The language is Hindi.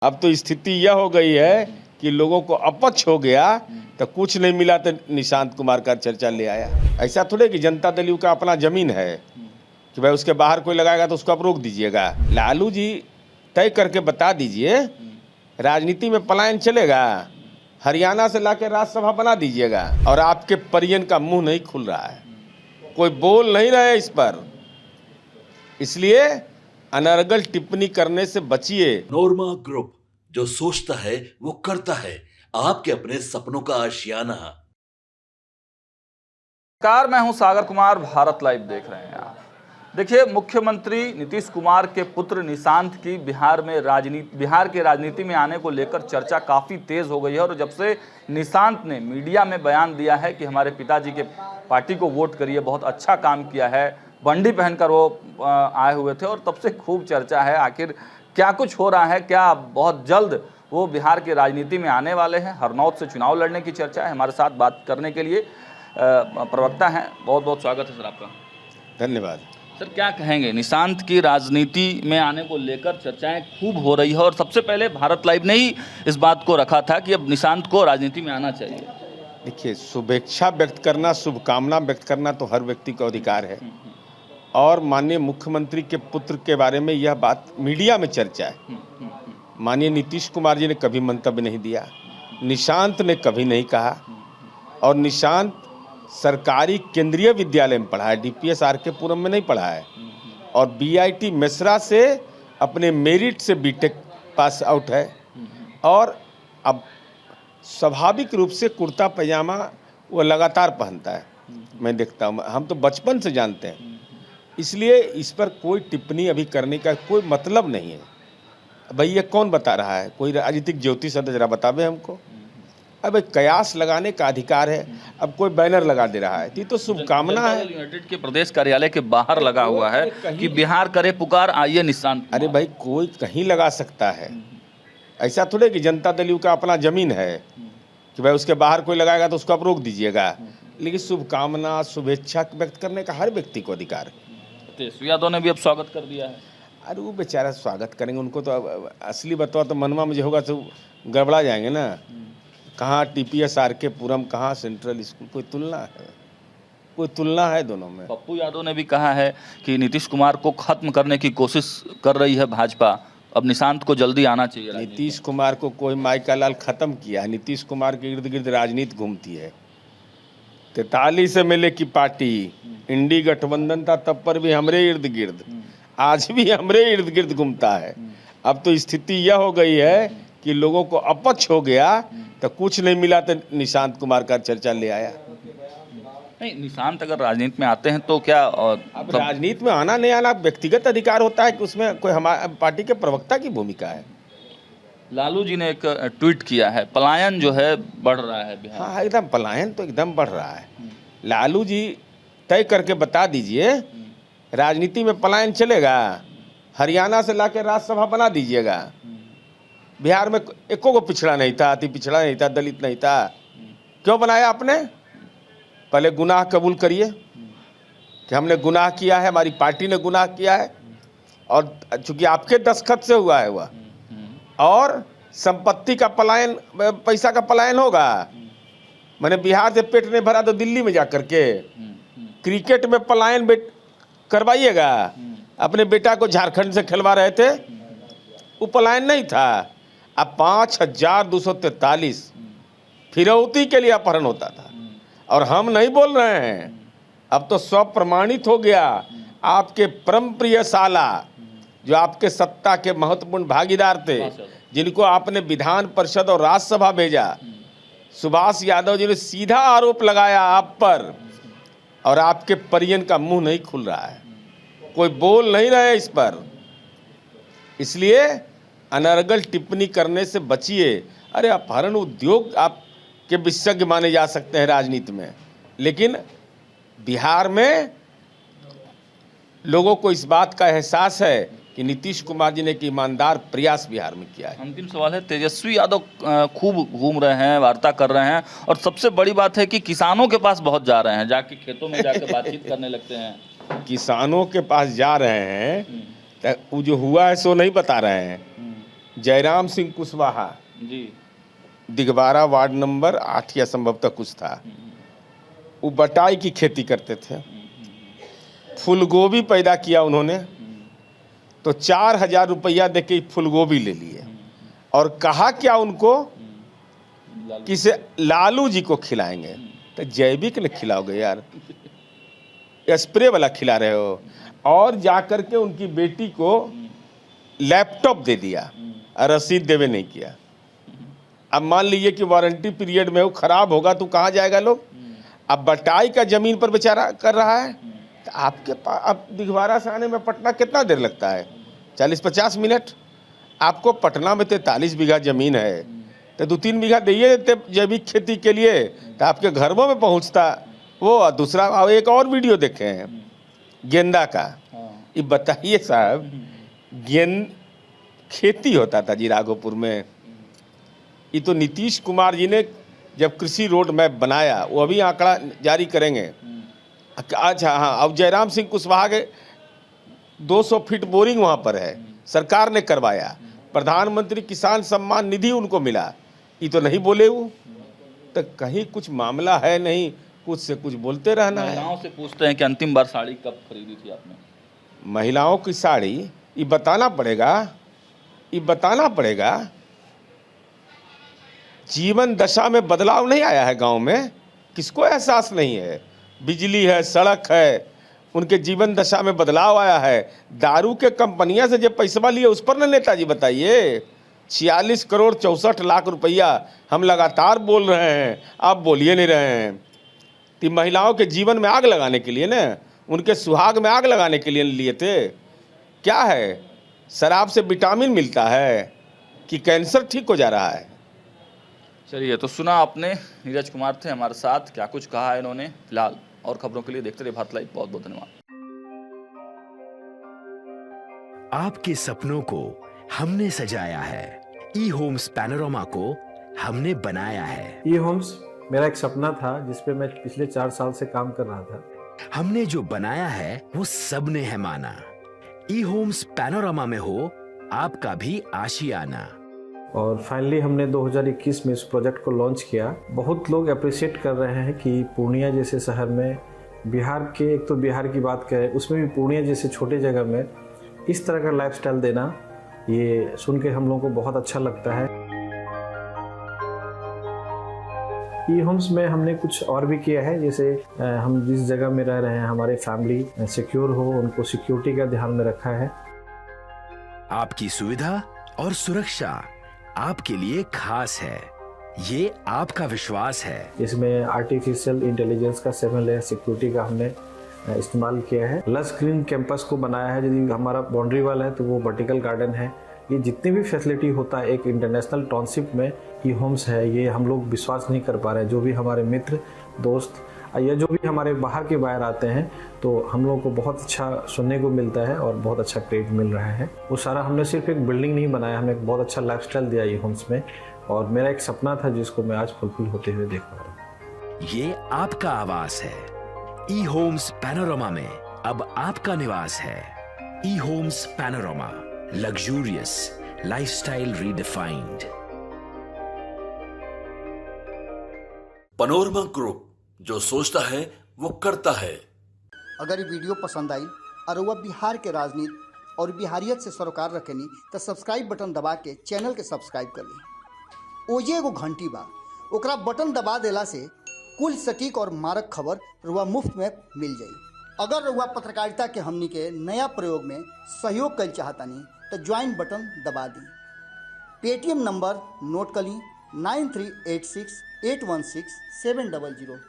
अब तो स्थिति यह हो गई है कि लोगों को अपच हो गया तो कुछ नहीं मिला तो निशांत कुमार का चर्चा ले आया। ऐसा थोड़े कि जनता दल यू का अपना जमीन है कि भाई उसके बाहर कोई लगाएगा तो उसको आप रोक दीजिएगा। लालू जी तय करके बता दीजिए, राजनीति में पलायन चलेगा, हरियाणा से लाके राज्यसभा बना दीजिएगा। और आपके परिजन का मुंह नहीं खुल रहा है, कोई बोल नहीं रहे इस पर, इसलिए अनर्गल टिप्पणी करने से बचिए। नोरमा ग्रुप, जो सोचता है वो करता है, आपके अपने सपनों का आशियाना। नमस्कार, मैं हूं सागर कुमार, भारत लाइव देख रहे हैं आप। देखिए, मुख्यमंत्री नीतीश कुमार के पुत्र निशांत की बिहार के राजनीति में आने को लेकर चर्चा काफ़ी तेज़ हो गई है। और जब से निशांत ने मीडिया में बयान दिया है कि हमारे पिताजी के पार्टी को वोट करिए, बहुत अच्छा काम किया है, बंडी पहनकर वो आए हुए थे, और तब से खूब चर्चा है आखिर क्या कुछ हो रहा है। क्या बहुत जल्द वो बिहार की राजनीति में आने वाले हैं? हरनौत से चुनाव लड़ने की चर्चा है। हमारे साथ बात करने के लिए प्रवक्ता हैं, बहुत बहुत स्वागत है सर आपका। धन्यवाद सर, क्या कहेंगे, निशांत की राजनीति में आने को लेकर चर्चाएं खूब हो रही है, और सबसे पहले भारत लाइव ने ही इस बात को रखा था कि अब निशांत को राजनीति में आना चाहिए। देखिए, शुभेच्छा व्यक्त करना, शुभकामना व्यक्त करना तो हर व्यक्ति का अधिकार है, और माननीय मुख्यमंत्री के पुत्र के बारे में यह बात मीडिया में चर्चा है। माननीय नीतीश कुमार जी ने कभी मंतव्य नहीं दिया, निशांत ने कभी नहीं कहा, और निशांत सरकारी केंद्रीय विद्यालय में पढ़ा है, डीपीएस आरके पुरम में नहीं पढ़ा है, और बीआईटी मेसरा से अपने मेरिट से बीटेक पास आउट है। और अब स्वाभाविक रूप से कुर्ता पैजामा वो लगातार पहनता है, मैं देखता हूँ, हम तो बचपन से जानते हैं, इसलिए इस पर कोई टिप्पणी अभी करने का कोई मतलब नहीं है। भाई ये कौन बता रहा है? कोई राजनीतिक ज्योतिष है तो जरा बतावे हमको। अब कयास लगाने का अधिकार है, अब कोई बैनर लगा दे रहा है, तो शुभकामना है। यूनाइटेड के प्रदेश कार्यालय के बाहर लगा हुआ है कि बिहार करे पुकार, आइए निशांत। अरे भाई, कोई कहीं लगा सकता है, ऐसा थोड़े कि जनता दल यू का अपना जमीन है कि भाई उसके बाहर कोई लगाएगा तो उसको आप रोक दीजिएगा। लेकिन शुभकामना, शुभेच्छा व्यक्त करने का हर व्यक्ति को अधिकार है। तेजस्वी यादव ने भी अब स्वागत कर दिया है। अरे वो बेचारा स्वागत करेंगे, उनको तो असली बतवा तो मनवा मुझे होगा तो गड़बड़ा जाएंगे ना। कहाँ टीपीएस आरके पुरम, कहाँ सेंट्रल स्कूल, कोई तुलना है? कोई तुलना है दोनों में? पप्पू यादव ने भी कहा है कि नीतीश कुमार को खत्म करने की कोशिश कर रही है भाजपा, अब निशांत को जल्दी आना चाहिए। नीतीश कुमार को कोई माई का लाल खत्म किया है? नीतीश कुमार के इर्द गिर्द राजनीति घूमती है। 43 MLA की पार्टी इंडी गठबंधन था, तब पर भी हमरे इर्द गिर्द, आज भी हमरे इर्द गिर्द घूमता है। अब तो स्थिति यह हो गई है कि लोगों को अपच हो गया तो कुछ नहीं मिला तो निशांत कुमार का चर्चा ले आया। नहीं, निशांत अगर राजनीति में आते हैं तो क्या अब राजनीति में आना नहीं आना व्यक्तिगत अधिकार होता है कि उसमें कोई हमारे पार्टी के प्रवक्ता की भूमिका है। लालू जी ने एक ट्वीट किया है, पलायन जो है बढ़ रहा है बिहार। हाँ, एकदम पलायन तो एकदम बढ़ रहा है। लालू जी तय करके बता दीजिए, राजनीति में पलायन चलेगा, हरियाणा से लाके राज्यसभा बना दीजिएगा। बिहार में एको को पिछड़ा नहीं था, अति पिछड़ा नहीं था, दलित नहीं था, क्यों बनाया आपने? पहले गुनाह कबूल करिए कि हमने गुनाह किया है, हमारी पार्टी ने गुनाह किया है, और चूंकि आपके दस्तखत से हुआ है वह, और संपत्ति का पलायन, पैसा का पलायन होगा। मैंने बिहार से पेट नहीं भरा तो दिल्ली में जाकर के क्रिकेट में पलायन करवाइएगा। अपने बेटा को झारखंड से खिलवा रहे थे, वो पलायन नहीं था। अब 5243 फिरौती के लिए अपहरण होता था, और हम नहीं बोल रहे हैं, अब तो सब प्रमाणित हो गया। आपके परम प्रिय साला, जो आपके सत्ता के महत्वपूर्ण भागीदार थे, जिनको आपने विधान परिषद और राज्यसभा भेजा, सुभाष यादव जी ने सीधा आरोप लगाया आप पर, और आपके परिजन का मुंह नहीं खुल रहा है, कोई बोल नहीं रहे इस पर, इसलिए अनर्गल टिप्पणी करने से बचिए। अरे अपहरण उद्योग आपके विशेषज्ञ माने जा सकते हैं राजनीति में, लेकिन बिहार में लोगों को इस बात का एहसास है कि नीतीश कुमार जी ने एक ईमानदार प्रयास बिहार में किया है। अंतिम सवाल है, तेजस्वी यादव खूब घूम रहे हैं, वार्ता कर रहे हैं, और सबसे बड़ी बात है कि किसानों के पास बहुत जा रहे हैं, जाके खेतों में जाकर बातचीत करने लगते हैं। किसानों के पास जा रहे हैं, तो जो हुआ है सो नहीं बता रहे हैं। जयराम सिंह कुशवाहा, जी। दिगवारा वार्ड नंबर 8 या संभवतः कुछ था, वो बटाई की खेती करते थे। फूलगोभी पैदा किया उन्होंने, तो 4,000 रुपया दे के फूलगोभी ले लिए और कहा क्या उनको कि से लालू जी को खिलाएंगे। तो जैविक ने खिलाओगे यार, स्प्रे वाला खिला रहे हो। और जाकर के उनकी बेटी को लैपटॉप दे दिया और रसीद देवे नहीं किया। अब मान लीजिए कि वारंटी पीरियड में वो खराब होगा तो कहाँ जाएगा लोग। अब बटाई का जमीन पर बेचारा कर रहा है। तो आपके पास अब दिघवारा से आने में पटना कितना देर लगता है? 40-50 मिनट। आपको पटना में 43 बीघा जमीन है, तो 2-3 बीघा दे देते जैविक खेती के लिए, तो आपके घरों में पहुंचता वो। दूसरा एक और वीडियो देखे हैं गेंदा का। ये बताइए साहब, खेती होता था जी राघोपुर में। ये तो नीतीश कुमार जी ने जब कृषि रोड मैप बनाया, वो अभी आंकड़ा जारी करेंगे। अच्छा हाँ, अब जयराम सिंह कुशवाहा के 200 फीट बोरिंग वहाँ पर है, सरकार ने करवाया। प्रधानमंत्री किसान सम्मान निधि उनको मिला, ये तो नहीं बोले वो। तो कहीं कुछ मामला है नहीं, कुछ से कुछ बोलते रहना है। महिलाओं से पूछते हैं कि अंतिम बार साड़ी कब खरीदी थी आपने? महिलाओं की साड़ी ये बताना पड़ेगा, ये बताना पड़ेगा। जीवन दशा में बदलाव नहीं आया है गांव में, किसको एहसास नहीं है? बिजली है, सड़क है, उनके जीवन दशा में बदलाव आया है। दारू के कंपनियां से जो पैसा लिए उस पर न नेताजी बताइए। 46 करोड़ 64 लाख रुपया हम लगातार बोल रहे हैं, आप बोलिए नहीं रहे हैं। तो महिलाओं के जीवन में आग लगाने के लिए ना, उनके सुहाग में आग लगाने के लिए लिए थे। क्या है, शराब से विटामिन मिलता है कि कैंसर ठीक हो जा रहा है? चलिए, तो सुना आपने, नीरज कुमार थे हमारे साथ, क्या कुछ कहा है इन्होंने। फिलहाल और खबरों के लिए देखते रहिए भारत लाइव। बहुत बहुत धन्यवाद। आपके सपनों को हमने सजाया है, ई होम्स पैनोरामा को हमने बनाया है। ई होम्स मेरा एक सपना था जिस पे मैं पिछले 4 साल से काम कर रहा था। हमने जो बनाया है वो सबने है माना। ई होम्स पैनोरामा में हो आपका भी आशियाना। और फाइनली हमने 2021 में इस प्रोजेक्ट को लॉन्च किया। बहुत लोग अप्रिशिएट कर रहे हैं कि पूर्णिया जैसे शहर में, बिहार के, एक तो बिहार की बात करें उसमें भी पूर्णिया जैसे छोटे जगह में इस तरह का लाइफस्टाइल देना, ये सुन के हम लोगों को बहुत अच्छा लगता है। ई होम्स में हमने कुछ और भी किया है, जैसे हम जिस जगह में रह रहे हैं हमारे फैमिली सिक्योर हो, उनको सिक्योरिटी का ध्यान में रखा है। आपकी सुविधा और सुरक्षा आपके लिए खास है, ये आपका विश्वास है। इसमें आर्टिफिशियल इंटेलिजेंस का 7 लेयर सिक्योरिटी का हमने इस्तेमाल किया है। लस ग्रीन कैंपस को बनाया है। यदि हमारा बाउंड्री वाल है तो वो वर्टिकल गार्डन है। ये जितनी भी फैसिलिटी होता है एक इंटरनेशनल टाउनशिप में, ई होम्स है, ये हम लोग विश्वास नहीं कर पा रहे हैं। जो भी हमारे मित्र दोस्त या जो भी हमारे बाहर के बाहर आते हैं, तो हम लोगों को बहुत अच्छा सुनने को मिलता है और बहुत अच्छा क्रेडिट मिल रहा है। वो सारा हमने सिर्फ एक बिल्डिंग नहीं बनाया, हमें एक बहुत अच्छा लाइफस्टाइल दिया ई होम्स में। और मेरा एक सपना था जिसको मैं आज फुलफिल होते हुए देख पा रहा हूँ। ये आपका आवास है। ई होम्स पैनोरामा में अब आपका निवास है। E homes Panorama, luxurious lifestyle redefined. Panorama group, जो सोचता है वो करता है। अगर ये वीडियो पसंद आई और वह बिहार के राजनीति और बिहारियत से सरोकार रखेनी तो सब्सक्राइब बटन दबा के चैनल के सब्सक्राइब कर ली। ओजे एगो घंटी बा, ओकरा बटन दबा देला से कुल सटीक और मारक खबर रुआ मुफ्त में मिल जाई। अगर रुआ पत्रकारिता के हमनी के नया प्रयोग में सहयोग कर चाहतानी तो ज्वाइन बटन दबा दी। पेटीएम नंबर नोट कर ली 9386 816 700।